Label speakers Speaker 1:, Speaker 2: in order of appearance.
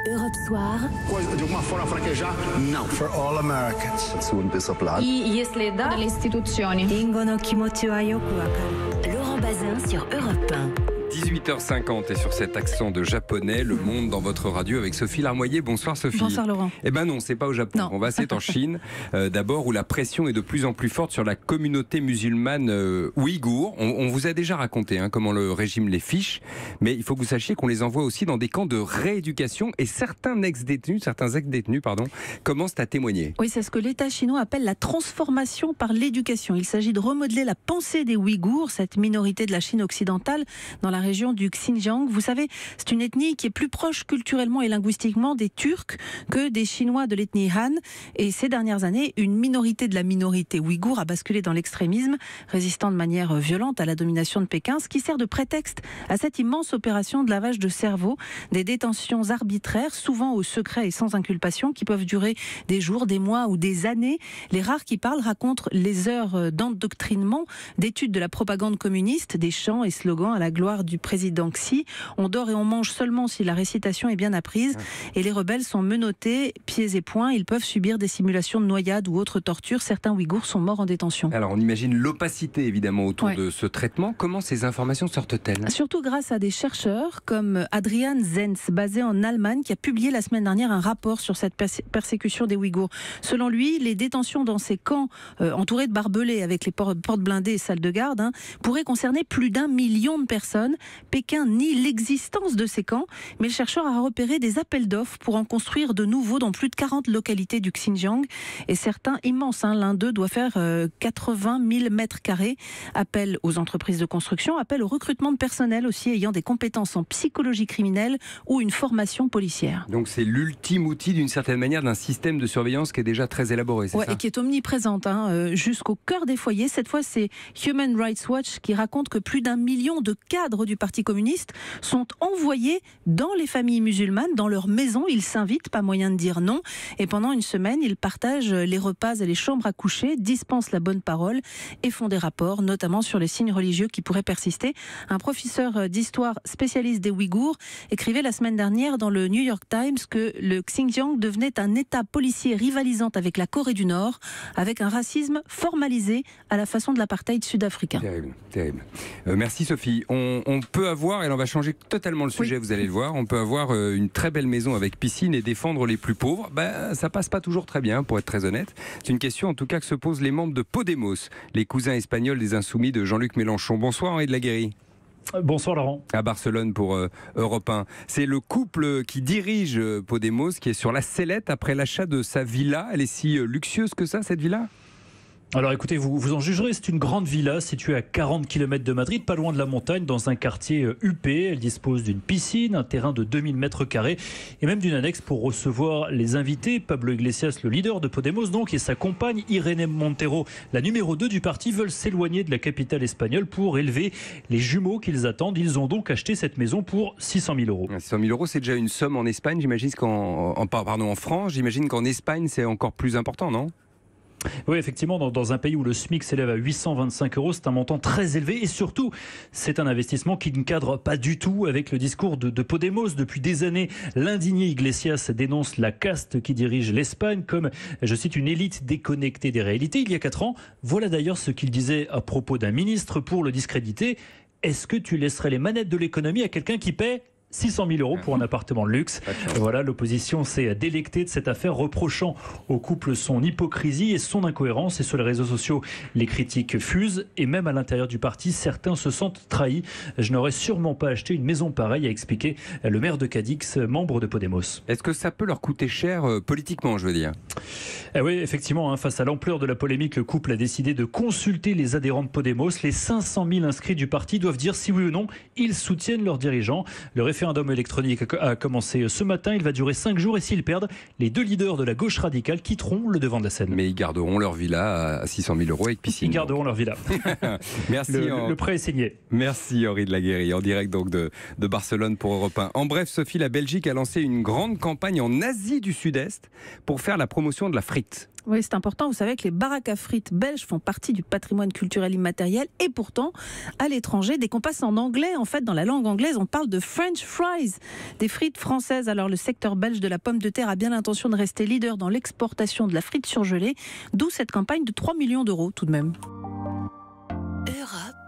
Speaker 1: Europe Soir.
Speaker 2: De uma forma fraquejar? Não.
Speaker 3: For all Americans.
Speaker 4: Su un peso plata.
Speaker 5: Если да, le istituzioni.
Speaker 1: Laurent Bazin sur Europe 1.
Speaker 6: 18h50 et sur cet accent de japonais, le monde dans votre radio avec Sophie Larmoyer. Bonsoir Sophie.
Speaker 7: Bonsoir Laurent.
Speaker 6: Eh ben non, c'est pas au Japon.
Speaker 7: Non.
Speaker 6: C'est en Chine. D'abord, où la pression est de plus en plus forte sur la communauté musulmane ouïghour. On vous a déjà raconté comment le régime les fiche, mais il faut que vous sachiez qu'on les envoie aussi dans des camps de rééducation et certains ex-détenus commencent à témoigner.
Speaker 7: Oui, c'est ce que l'État chinois appelle la transformation par l'éducation. Il s'agit de remodeler la pensée des Ouïghours, cette minorité de la Chine occidentale, dans la région du Xinjiang. Vous savez, c'est une ethnie qui est plus proche culturellement et linguistiquement des Turcs que des Chinois de l'ethnie Han. Et ces dernières années, une minorité de la minorité ouïghour a basculé dans l'extrémisme, résistant de manière violente à la domination de Pékin, ce qui sert de prétexte à cette immense opération de lavage de cerveau, des détentions arbitraires, souvent au secret et sans inculpation, qui peuvent durer des jours, des mois ou des années. Les rares qui parlent racontent les heures d'endoctrinement, d'études de la propagande communiste, des chants et slogans à la gloire du président Xi. On dort et on mange seulement si la récitation est bien apprise. Et les rebelles sont menottés, pieds et poings. Ils peuvent subir des simulations de noyade ou autres tortures. Certains Ouïghours sont morts en détention.
Speaker 6: Alors on imagine l'opacité évidemment autour de ce traitement. Comment ces informations sortent-elles ?
Speaker 7: Surtout grâce à des chercheurs comme Adrian Zenz, basé en Allemagne, qui a publié la semaine dernière un rapport sur cette persécution des Ouïghours. Selon lui, les détentions dans ces camps entourés de barbelés avec les portes blindées et salles de garde pourraient concerner plus d'1 million de personnes. Pékin nie l'existence de ces camps, mais le chercheur a repéré des appels d'offres pour en construire de nouveaux dans plus de 40 localités du Xinjiang. Et certains immenses, l'un d'eux doit faire 80 000 mètres carrés. Appel aux entreprises de construction, appel au recrutement de personnel aussi ayant des compétences en psychologie criminelle ou une formation policière.
Speaker 6: Donc c'est l'ultime outil d'une certaine manière d'un système de surveillance qui est déjà très élaboré, c'est ça ?
Speaker 7: Et qui est omniprésente jusqu'au cœur des foyers. Cette fois, c'est Human Rights Watch qui raconte que plus d'1 million de cadres du Parti communiste sont envoyés dans les familles musulmanes, dans leurs maisons. Ils s'invitent, pas moyen de dire non. Et pendant une semaine, ils partagent les repas et les chambres à coucher, dispensent la bonne parole et font des rapports, notamment sur les signes religieux qui pourraient persister. Un professeur d'histoire spécialiste des Ouïghours écrivait la semaine dernière dans le New York Times que le Xinjiang devenait un État policier rivalisant avec la Corée du Nord, avec un racisme formalisé à la façon de l'apartheid sud-africain.
Speaker 6: Terrible, terrible. Merci Sophie. On peut avoir, et on va changer totalement le sujet, vous allez le voir, on peut avoir une très belle maison avec piscine et défendre les plus pauvres. Ça passe pas toujours très bien, pour être très honnête. C'est une question en tout cas que se posent les membres de Podemos, les cousins espagnols des Insoumis de Jean-Luc Mélenchon. Bonsoir Henri de la Guérie.
Speaker 8: Bonsoir Laurent.
Speaker 6: À Barcelone pour Europe 1. C'est le couple qui dirige Podemos qui est sur la sellette après l'achat de sa villa. Elle est si luxueuse que ça, cette villa ?
Speaker 8: Alors écoutez, vous en jugerez, c'est une grande villa située à 40 km de Madrid, pas loin de la montagne, dans un quartier huppé. Elle dispose d'une piscine, un terrain de 2000 mètres carrés et même d'une annexe pour recevoir les invités. Pablo Iglesias, le leader de Podemos donc, et sa compagne Irene Montero, la numéro 2 du parti, veulent s'éloigner de la capitale espagnole pour élever les jumeaux qu'ils attendent. Ils ont donc acheté cette maison pour 600 000 euros.
Speaker 6: 600 000 euros, c'est déjà une somme en Espagne, j'imagine en France, j'imagine qu'en Espagne c'est encore plus important, non ?
Speaker 8: Oui, effectivement, dans un pays où le SMIC s'élève à 825 euros, c'est un montant très élevé et surtout, c'est un investissement qui ne cadre pas du tout avec le discours de Podemos. Depuis des années, l'indigné Iglesias dénonce la caste qui dirige l'Espagne comme, je cite, une élite déconnectée des réalités. Il y a 4 ans, voilà d'ailleurs ce qu'il disait à propos d'un ministre pour le discréditer. Est-ce que tu laisserais les manettes de l'économie à quelqu'un qui paie 600 000 euros pour un appartement de luxe. Voilà, l'opposition s'est délectée de cette affaire, reprochant au couple son hypocrisie et son incohérence. Et sur les réseaux sociaux, les critiques fusent. Et même à l'intérieur du parti, certains se sentent trahis. Je n'aurais sûrement pas acheté une maison pareille, a expliqué le maire de Cadix, membre de Podemos.
Speaker 6: Est-ce que ça peut leur coûter cher politiquement, je veux dire ?
Speaker 8: Oui, effectivement, face à l'ampleur de la polémique, le couple a décidé de consulter les adhérents de Podemos. Les 500 000 inscrits du parti doivent dire si oui ou non ils soutiennent leurs dirigeants. Le référendum électronique a commencé ce matin. Il va durer 5 jours et s'ils perdent, les 2 leaders de la gauche radicale quitteront le devant de la scène.
Speaker 6: Mais ils garderont leur villa à 600 000 euros avec piscine.
Speaker 8: Ils garderont leur villa.
Speaker 6: Merci.
Speaker 8: Le prêt est signé.
Speaker 6: Merci Henri de la Guérie, en direct donc de Barcelone pour Europe 1. En bref, Sophie, la Belgique a lancé une grande campagne en Asie du Sud-Est pour faire la promotion de la frite.
Speaker 7: Oui, c'est important. Vous savez que les baraques à frites belges font partie du patrimoine culturel immatériel. Et pourtant, à l'étranger, dès qu'on passe en anglais, en fait, dans la langue anglaise, on parle de French fries, des frites françaises. Alors, le secteur belge de la pomme de terre a bien l'intention de rester leader dans l'exportation de la frite surgelée. D'où cette campagne de 3 millions d'euros tout de même.
Speaker 1: Europe